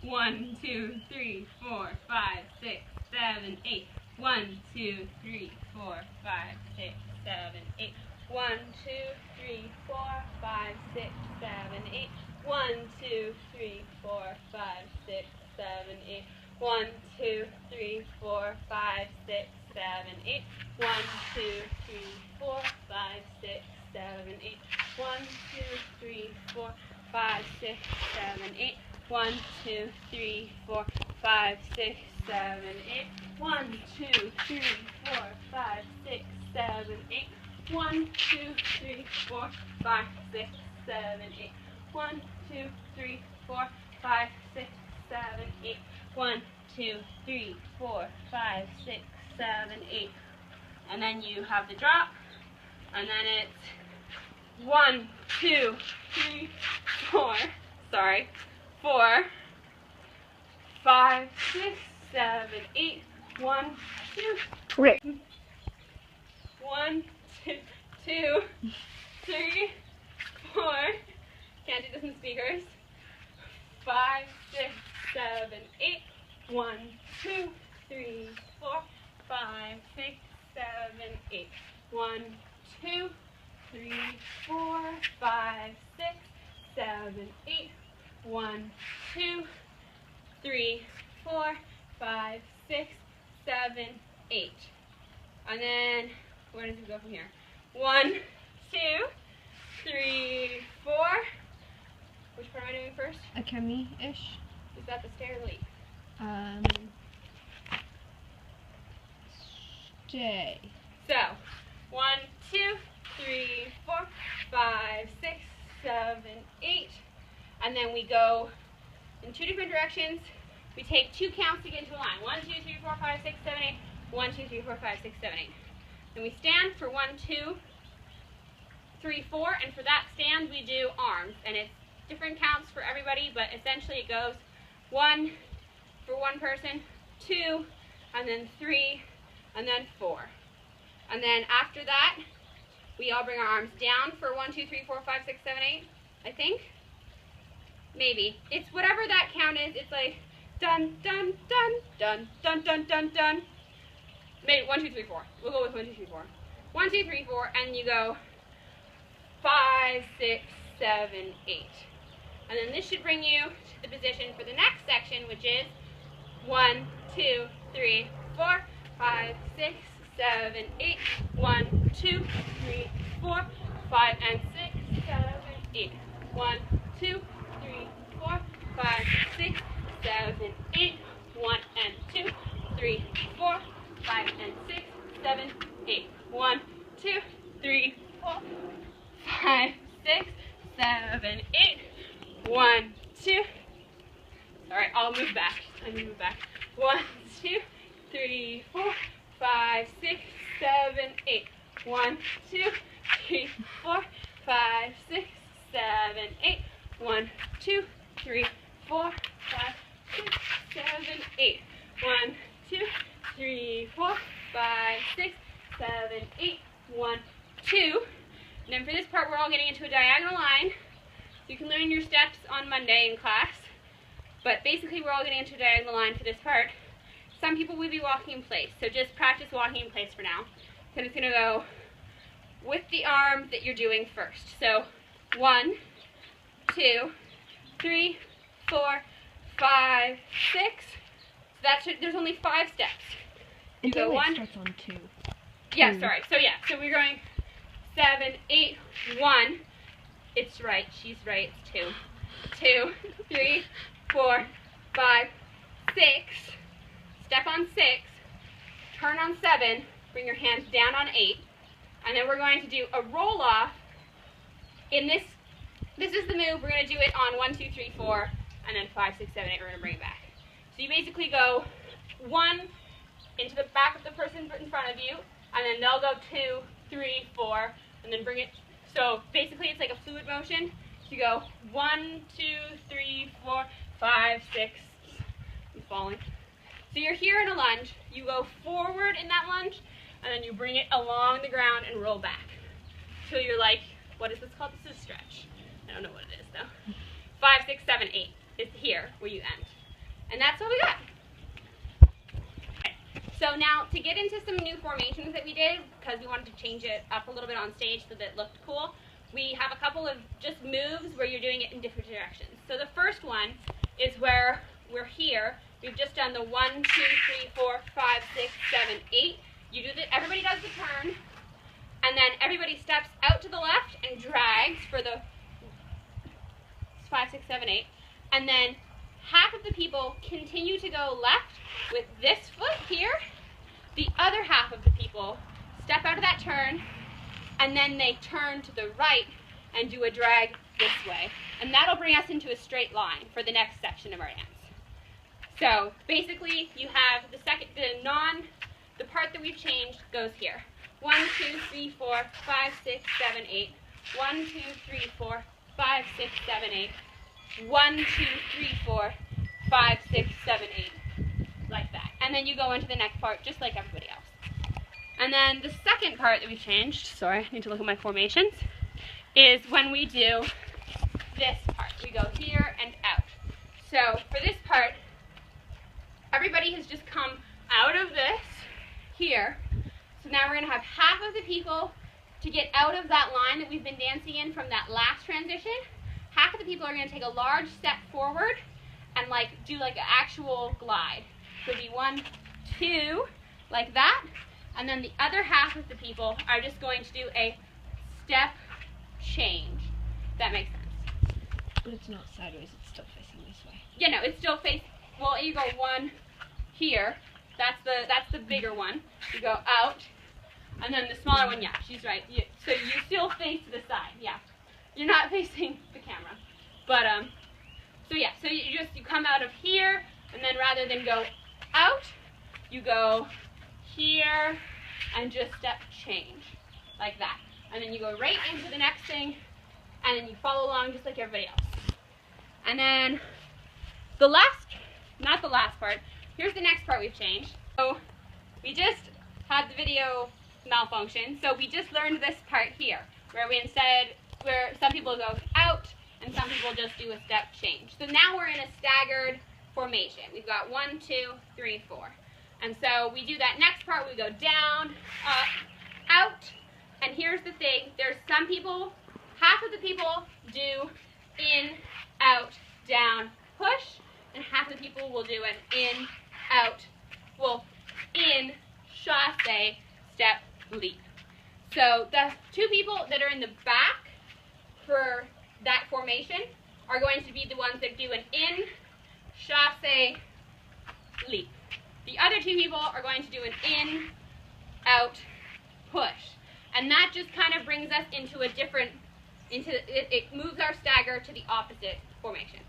1, 2, 3, 4, 5, 6, 7, 8. 1, 2, 3, 4, 5, 6, 7, 8. 1, 2, 3, 4, 5, 6, 7, 8. 1, 2, 3, 4, 5, 6, 7, 8. 1, 2, 3, 4, 5, 6, 7, 8. 1, 2, 3, 4, 5, 6, 7, 8. 1, 2, 3, 4, 5, 6, 7, 8. 1, 2, 3, 4, 5, 6, 7, 8. 1, 2, 3, 4, 5, 6, 7, 8. 1, 2, 3, 4, 5, 6, 7, 8. 1, 2, 3, 4, 5, 6, 7, 8. 1, 2, 3, 4, 5, 6, 7, 8. And then you have the drop, and then it's 1, 2, 3, 4, 4, 5, 6, 7, 8. 1, 2, 3. 1, 2, 2, 3, 4. Can't do this in speakers. 5, 6, 7, 8. 1, 2, 3, 4, 5, 6, 7, 8. 1, 2, 3, 4, 5, 6, 7, 8. 1, 2, 3, 4, 5, 6, 7, 8. And then, where does it go from here? 1, 2, 3, 4. Which part am I doing first? Akemi-ish. Is that the stair or leap? Stay. So, 1, 2, 3, 4, 5, 6, 7, 8. And then we go in two different directions. We take 2 counts to get into a line. 1, 2, 3, 4, 5, 6, 7, 8. 1, 2, 3, 4, 5, 6, 7, 8. Then we stand for 1, 2, 3, 4. And for that stand, we do arms. And it's different counts for everybody, but essentially it goes 1 for one person, 2, and then 3, and then 4. And then after that, we all bring our arms down for 1, 2, 3, 4, 5, 6, 7, 8, I think. Maybe. It's whatever that count is. It's like dun, dun, dun, dun, dun, dun, dun, dun. Maybe 1, 2, 3, 4. We'll go with 1, 2, 3, 4. 1, 2, 3, 4, and you go 5, 6, 7, 8. And then this should bring you to the position for the next section, which is 1, 2, 3, 4, 5, 6, 7, 8. 1, 2, 3, 4, 5, and 6, 7, 8. 1, 2, 3, 4, 5, 6, 7, 8. 1 and 2, 3, 4, 5, and 6, 7, 8. 1, 2, 3, 4, 5, 6, 7, 8. 1, 2. Alright, I'll move back. Let me move back. 1, 2, 3, 4, 5, 6, 7, 8. 1, 2, 3, 4, 5, 6, 7, 8. 1, 2, 3, 4, 5, 6, 7, 8. 1, 2, 3, 4, 5, 6, 7, 8. 1, 2. And then for this part, we're all getting into a diagonal line. You can learn your steps on Monday in class, but basically we're all getting into a diagonal line for this part. Some people will be walking in place, so just practice walking in place for now. So it's going to go with the arm that you're doing first. So 1, 2, 3, 4, 5, 6. So that's there's only 5 steps. You go 1. Starts on 2. Yeah, sorry. So yeah, so we're going 7, 8, 1. It's right. She's right. It's 2. 2, 3, 4, 5, 6. Step on 6. Turn on 7. Bring your hands down on 8. And then we're going to do a roll off. In this is the move. We're going to do it on 1, 2, 3, 4, and then 5, 6, 7, 8. We're going to bring it back. So you basically go 1 into the back of the person in front of you, and then they'll go 2, 3, 4, and then bring it. So basically it's like a fluid motion. So you go 1, 2, 3, 4, 5, 6. I'm falling. So you're here in a lunge. You go forward in that lunge, and then you bring it along the ground and roll back. So you're like, what is this called? This is a stretch. I don't know what it is though. 5, 6, 7, 8 is here where you end. to get into some new formations that we did, because we wanted to change it up a little bit on stage so that it looked cool, we have a couple of just moves where you're doing it in different directions. So the first one is where we're here. We've just done the 1, 2, 3, 4, 5, 6, 7, 8. You do the, everybody does the turn, and then everybody steps out to the left and drags for the 5, 6, 7, 8. And then half of the people continue to go left with this foot here. The other half of the people step out of that turn, and then they turn to the right and do a drag this way. And that'll bring us into a straight line for the next section of our dance. So basically you have the part that we've changed goes here. 1, 2, 3, 4, 5, 6, 7, 8. 1, 2, 3, 4, 5, 6, 7, 8. 1, 2, 3, 4, 5, 6, 7, 8. Like that. And then you go into the next part just like everybody else. And then the second part that we've changed, sorry, I need to look at my formations, is when we do this part. We go here and out. So for this part, everybody has just come out of this here. So now we're going to have half of the people to get out of that line that we've been dancing in from that last transition. Half of the people are going to take a large step forward and like do like an actual glide. So it'd be 1, 2, like that. And then the other half of the people are just going to do a step change. That makes sense. But it's not sideways, it's still facing this way. Yeah, no, it's still facing, well, you go 1 here. That's the bigger one. You go out. And then the smaller one, yeah, she's right. So you still face to the side, yeah. You're not facing the camera. But, so yeah, so you come out of here, and then rather than go out, you go here, and just step change, like that. And then you go right into the next thing, and then you follow along just like everybody else. And then the last, not the last part, here's the next part we've changed. So we just had the video malfunction, so we just learned this part here, where some people go out, and some people just do a step change. So now we're in a staggered formation. We've got 1, 2, 3, 4. And so we do that next part, we go down, up, out, and here's the thing, there's some people, half of the people do in, out, down, push, and half of the people will do an in, out, in, chasse, step, leap. So the two people that are in the back for that formation are going to be the ones that do an in, chasse, leap. The other two people are going to do an in, out, push. And that just kind of brings us into a different, it moves our stagger to the opposite formation.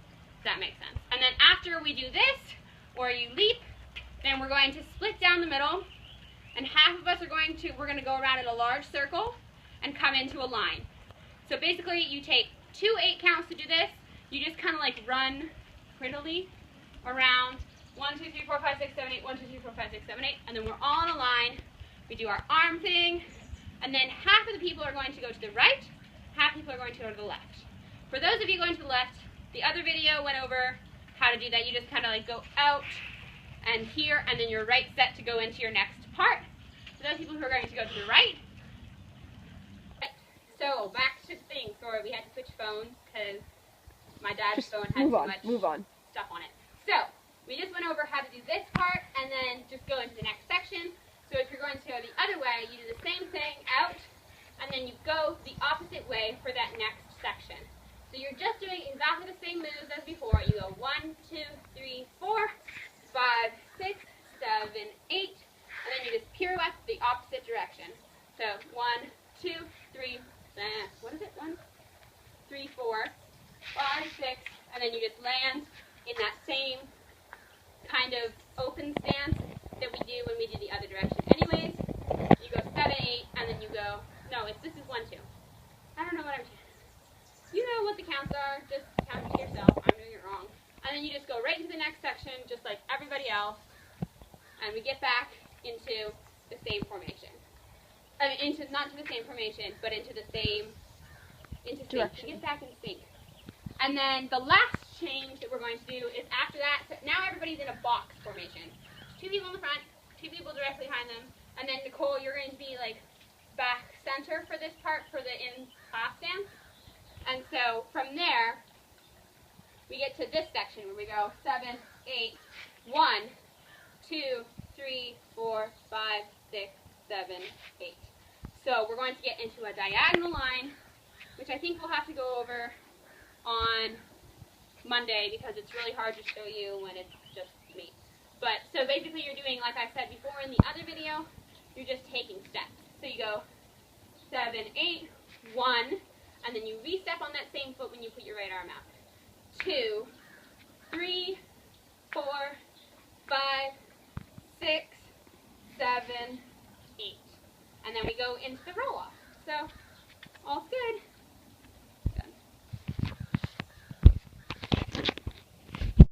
Does that make sense? And then after we do this, or you leap, then we're going to split down the middle, and half of us we're going to go around in a large circle and come into a line. So basically you take 2 8 counts to do this. You just kind of like run prettily around 1, 2, 3, 4, 5, 6, 7, 8, 1, 2, 3, 4, 5, 6, 7, 8, and then we're all in a line. We do our arm thing, and then half of the people are going to go to the right, half people are going to go to the left. For those of you going to the left, the other video went over how to do that. You just kind of like go out and here, and then you're right set to go into your next part. For those people who are going to go to the right. So back to the thing. Sorry, we had to switch phones because my dad's phone had too much stuff on it. So we just went over how to do this part and then just go into the next section. So if you're going to go the other way, you do the same thing out, and then you go the opposite way for that next section. So you're just doing exactly the same moves as before. You go 1, 2, 3, 4, 5, 6, 7, 8, and then you just pirouette the opposite direction. So 1, 2, 3, what is it? 1, 3, 4, 5, 6, and then you just land in that same kind of open stance that we do when we do the other direction. Anyways, you go 7, 8, and then you go, no, this is 1, 2. I don't know what I'm doing. You know what the counts are, just count it to yourself. I'm doing it wrong. And then you just go right into the next section, just like everybody else, and we get back into the same formation. I mean, not to the same formation, but into the same, direction. Sync. Get back in sync. And then the last change that we're going to do is after that, so now everybody's in a box formation. 2 people in the front, two people directly behind them. And then Nicole, you're going to be like back center for this part for the in-class dance. And so from there, we get to this section where we go 7, 8, 1, 2, 3, 4, 5, 6, 7, 8. So we're going to get into a diagonal line, which I think we'll have to go over on Monday because it's really hard to show you when it's just me. But so basically you're doing, like I said before in the other video, you're just taking steps. So you go 7, 8, 1, and then you re-step on that same foot when you put your right arm out. 2, 3, 4, 5, 6, 7, 8. And then we go into the roll.